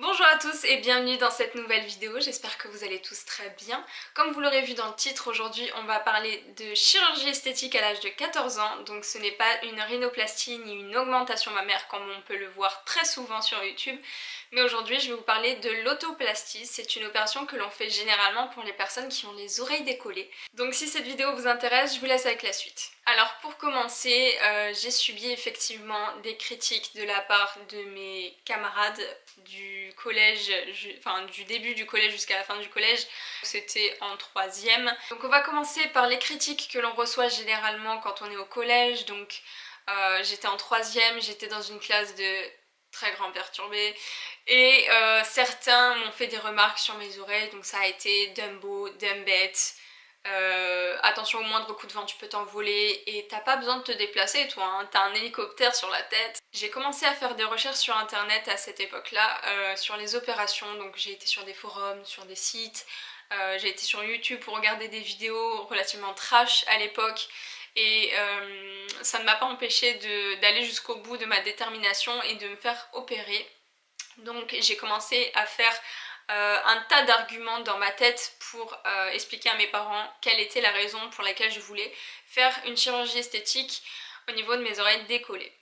Bonjour à tous et bienvenue dans cette nouvelle vidéo, j'espère que vous allez tous très bien. Comme vous l'aurez vu dans le titre, aujourd'hui on va parler de chirurgie esthétique à l'âge de 14 ans, donc ce n'est pas une rhinoplastie ni une augmentation mammaire comme on peut le voir très souvent sur YouTube, mais aujourd'hui je vais vous parler de l'autoplastie. C'est une opération que l'on fait généralement pour les personnes qui ont les oreilles décollées. Donc si cette vidéo vous intéresse, je vous laisse avec la suite. Alors pour commencer, j'ai subi effectivement des critiques de la part de mes camarades du collège, enfin du début du collège jusqu'à la fin du collège. C'était en troisième. Donc on va commencer par les critiques que l'on reçoit généralement quand on est au collège. Donc j'étais en troisième, j'étais dans une classe de très grands perturbés et certains m'ont fait des remarques sur mes oreilles. Donc ça a été Dumbo, Dumbette. Attention au moindre coup de vent tu peux t'envoler et t'as pas besoin de te déplacer toi, hein, t'as un hélicoptère sur la tête. J'ai commencé à faire des recherches sur internet à cette époque là sur les opérations, donc j'ai été sur des forums, sur des sites, j'ai été sur YouTube pour regarder des vidéos relativement trash à l'époque et ça ne m'a pas empêché d'aller jusqu'au bout de ma détermination et de me faire opérer. Donc j'ai commencé à faire un tas d'arguments dans ma tête pour expliquer à mes parents quelle était la raison pour laquelle je voulais faire une chirurgie esthétique au niveau de mes oreilles décollées.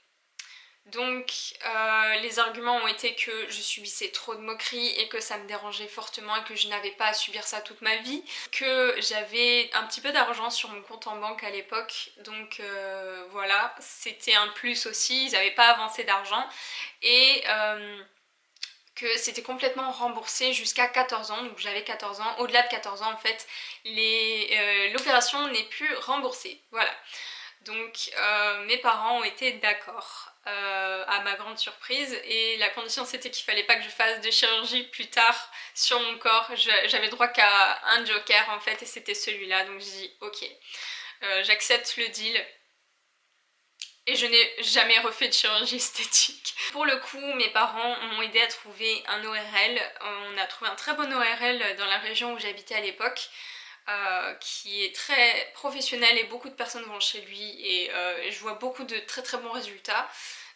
Donc les arguments ont été que je subissais trop de moqueries et que ça me dérangeait fortement et que je n'avais pas à subir ça toute ma vie, que j'avais un petit peu d'argent sur mon compte en banque à l'époque, donc voilà, c'était un plus aussi, ils n'avaient pas avancé d'argent et que c'était complètement remboursé jusqu'à 14 ans, donc j'avais 14 ans, au-delà de 14 ans en fait, l'opération n'est plus remboursée, voilà. Donc mes parents ont été d'accord, à ma grande surprise, et la condition c'était qu'il fallait pas que je fasse de chirurgie plus tard sur mon corps. J'avais droit qu'à un joker en fait, et c'était celui-là, donc j'ai dit ok, j'accepte le deal. Et je n'ai jamais refait de chirurgie esthétique. Pour le coup, mes parents m'ont aidé à trouver un ORL. On a trouvé un très bon ORL dans la région où j'habitais à l'époque, qui est très professionnel et beaucoup de personnes vont chez lui et je vois beaucoup de très très bons résultats.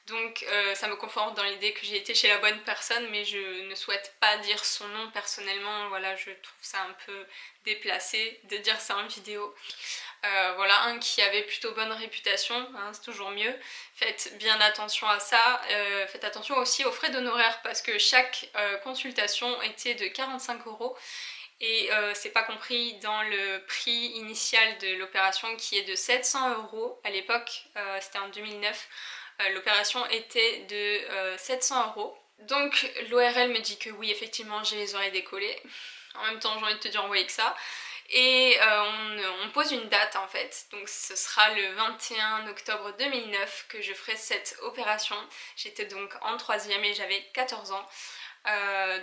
Donc ça me conforte dans l'idée que j'ai été chez la bonne personne, mais je ne souhaite pas dire son nom personnellement. Voilà, je trouve ça un peu déplacé de dire ça en vidéo. Voilà, un qui avait plutôt bonne réputation, hein, c'est toujours mieux. Faites bien attention à ça. Faites attention aussi aux frais d'honoraires parce que chaque consultation était de 45 € et c'est pas compris dans le prix initial de l'opération qui est de 700 € à l'époque, c'était en 2009. L'opération était de 700 €. Donc l'ORL me dit que oui, effectivement, j'ai les oreilles décollées. En même temps, j'ai envie de te dire envoyer que ça. Et on pose une date en fait, donc ce sera le 21 octobre 2009 que je ferai cette opération. J'étais donc en troisième et j'avais 14 ans.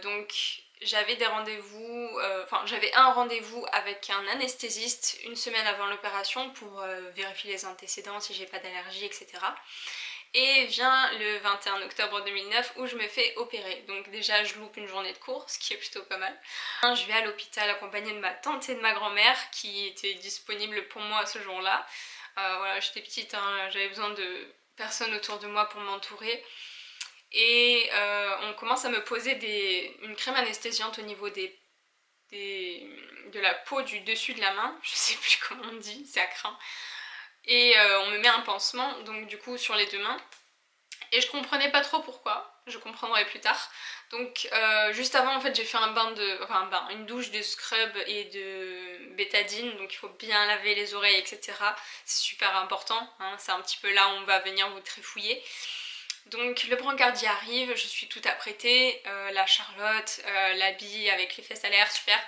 Donc j'avais des rendez-vous, enfin j'avais un rendez-vous avec un anesthésiste une semaine avant l'opération pour vérifier les antécédents, si j'ai pas d'allergie, etc. Et vient le 21 octobre 2009 où je me fais opérer. Donc déjà je loupe une journée de cours, ce qui est plutôt pas mal. Je vais à l'hôpital accompagnée de ma tante et de ma grand-mère qui étaient disponibles pour moi ce jour-là. Voilà, j'étais petite, hein, j'avais besoin de personnes autour de moi pour m'entourer. Et on commence à me poser une crème anesthésiante au niveau de la peau du dessus de la main. Je sais plus comment on dit, c'est à crin. Et on me met un pansement, donc du coup sur les deux mains. Et je comprenais pas trop pourquoi, je comprendrai plus tard. Donc juste avant en fait j'ai fait une douche de scrub et de bétadine, donc il faut bien laver les oreilles, etc. C'est super important, hein, c'est un petit peu là où on va venir vous trifouiller. Donc le brancardier arrive, je suis toute apprêtée, la Charlotte, l'habit avec les fesses à l'air, super.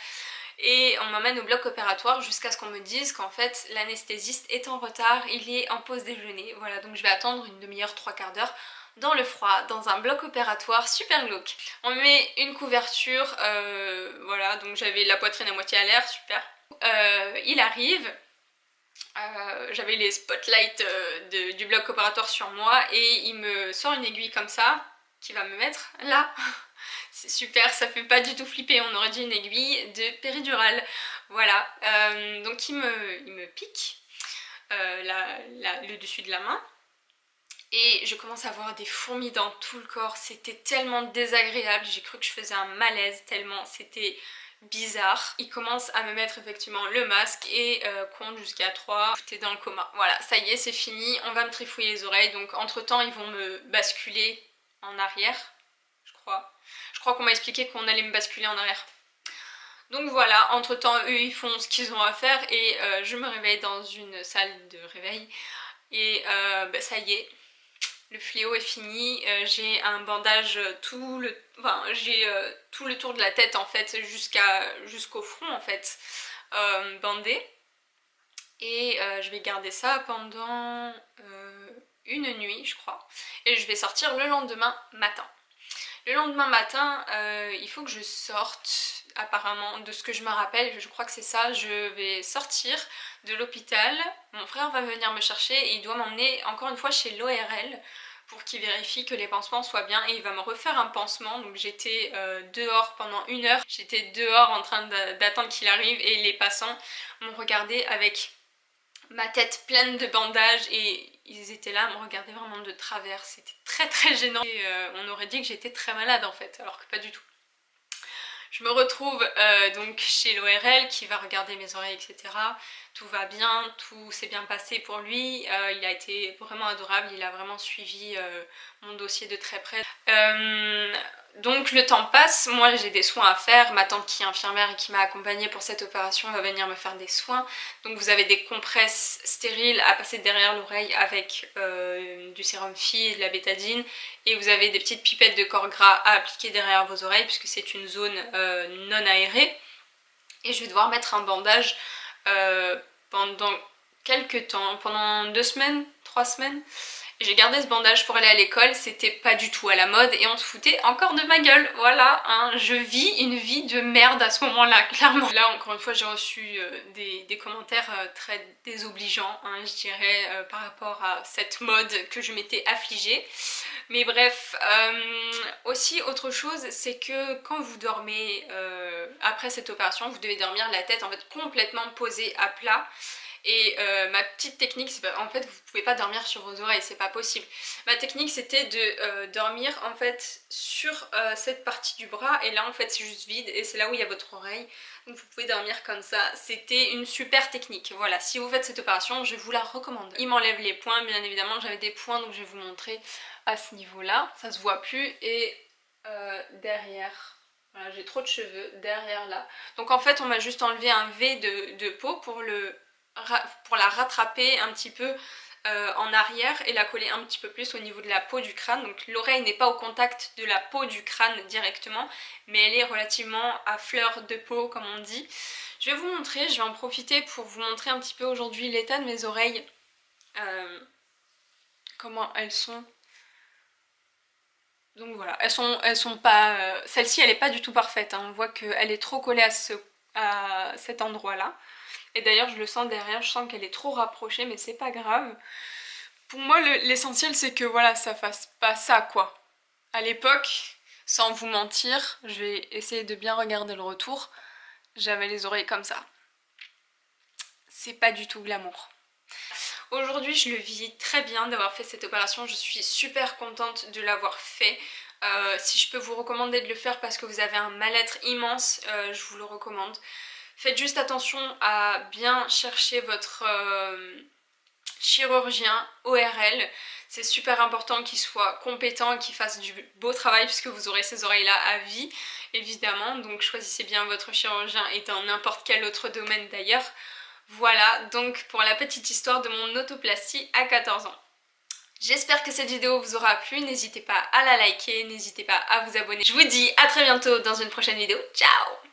Et on m'emmène au bloc opératoire jusqu'à ce qu'on me dise qu'en fait l'anesthésiste est en retard, il est en pause déjeuner. Voilà, donc je vais attendre une demi-heure, trois quarts d'heure dans le froid, dans un bloc opératoire super glauque. On me met une couverture, voilà, donc j'avais la poitrine à moitié à l'air, super. Il arrive, j'avais les spotlights du bloc opératoire sur moi et il me sort une aiguille comme ça, qui va me mettre là. C'est super, ça fait pas du tout flipper, on aurait dit une aiguille de péridurale. Voilà, donc il me pique le dessus de la main. Et je commence à avoir des fourmis dans tout le corps, c'était tellement désagréable, j'ai cru que je faisais un malaise tellement c'était bizarre. Il commence à me mettre effectivement le masque et compte jusqu'à 3, t'es dans le coma. Voilà, ça y est, c'est fini, on va me trifouiller les oreilles, donc entre temps ils vont me basculer en arrière, je crois. Je crois qu'on m'a expliqué qu'on allait me basculer en arrière. Donc voilà, entre temps eux ils font ce qu'ils ont à faire et je me réveille dans une salle de réveil et ça y est. Le fléau est fini, j'ai un bandage j'ai tout le tour de la tête en fait jusqu'au front en fait bandé et je vais garder ça pendant une nuit je crois et je vais sortir le lendemain matin. Le lendemain matin il faut que je sorte apparemment de ce que je me rappelle, je crois que c'est ça, je vais sortir de l'hôpital, mon frère va venir me chercher et il doit m'emmener encore une fois chez l'ORL pour qu'il vérifie que les pansements soient bien et il va me refaire un pansement. Donc j'étais dehors pendant 1 heure, j'étais dehors en train d'attendre qu'il arrive et les passants m'ont regardé avec ma tête pleine de bandages et ils étaient là à me regarder vraiment de travers, c'était très gênant et on aurait dit que j'étais très malade en fait alors que pas du tout. Je me retrouve donc chez l'ORL qui va regarder mes oreilles, etc. Tout va bien, tout s'est bien passé pour lui. Il a été vraiment adorable, il a vraiment suivi mon dossier de très près. Donc le temps passe, moi j'ai des soins à faire, ma tante qui est infirmière et qui m'a accompagnée pour cette opération va venir me faire des soins. Donc vous avez des compresses stériles à passer derrière l'oreille avec du sérum Phi et de la bétadine et vous avez des petites pipettes de corps gras à appliquer derrière vos oreilles puisque c'est une zone non aérée. Et je vais devoir mettre un bandage pendant quelques temps, pendant 2 semaines, 3 semaines. J'ai gardé ce bandage pour aller à l'école, c'était pas du tout à la mode et on se foutait encore de ma gueule, voilà, hein. Je vis une vie de merde à ce moment-là, clairement. Là, encore une fois, j'ai reçu des commentaires très désobligeants, hein, je dirais, par rapport à cette mode que je m'étais affligée. Mais bref, aussi autre chose, c'est que quand vous dormez après cette opération, vous devez dormir la tête en fait complètement posée à plat. Et ma petite technique, c'est en fait vous pouvez pas dormir sur vos oreilles, c'est pas possible. Ma technique c'était de dormir en fait sur cette partie du bras et là en fait c'est juste vide et c'est là où il y a votre oreille. Donc vous pouvez dormir comme ça, c'était une super technique. Voilà, si vous faites cette opération, je vous la recommande. Il m'enlève les points, bien évidemment, j'avais des points donc je vais vous montrer à ce niveau là. Ça se voit plus et derrière... Voilà, j'ai trop de cheveux derrière là. Donc en fait on m'a juste enlevé un V de peau pour la rattraper un petit peu en arrière et la coller un petit peu plus au niveau de la peau du crâne. Donc l'oreille n'est pas au contact de la peau du crâne directement, mais elle est relativement à fleur de peau comme on dit. Je vais vous montrer, je vais en profiter pour vous montrer un petit peu aujourd'hui l'état de mes oreilles, comment elles sont. Donc voilà, elles sont pas... celle-ci elle est pas du tout parfaite, hein. On voit qu'elle est trop collée à cet endroit là. Et d'ailleurs je le sens derrière, je sens qu'elle est trop rapprochée mais c'est pas grave. Pour moi l'essentiel c'est que voilà ça fasse pas ça quoi. À l'époque, sans vous mentir, je vais essayer de bien regarder le retour, j'avais les oreilles comme ça. C'est pas du tout glamour. Aujourd'hui je le vis très bien d'avoir fait cette opération, je suis super contente de l'avoir fait. Si je peux vous recommander de le faire parce que vous avez un mal-être immense, je vous le recommande. Faites juste attention à bien chercher votre chirurgien ORL. C'est super important qu'il soit compétent et qu'il fasse du beau travail puisque vous aurez ces oreilles-là à vie, évidemment. Donc choisissez bien votre chirurgien et dans n'importe quel autre domaine d'ailleurs. Voilà, donc pour la petite histoire de mon autoplastie à 14 ans. J'espère que cette vidéo vous aura plu, n'hésitez pas à la liker, n'hésitez pas à vous abonner. Je vous dis à très bientôt dans une prochaine vidéo, ciao!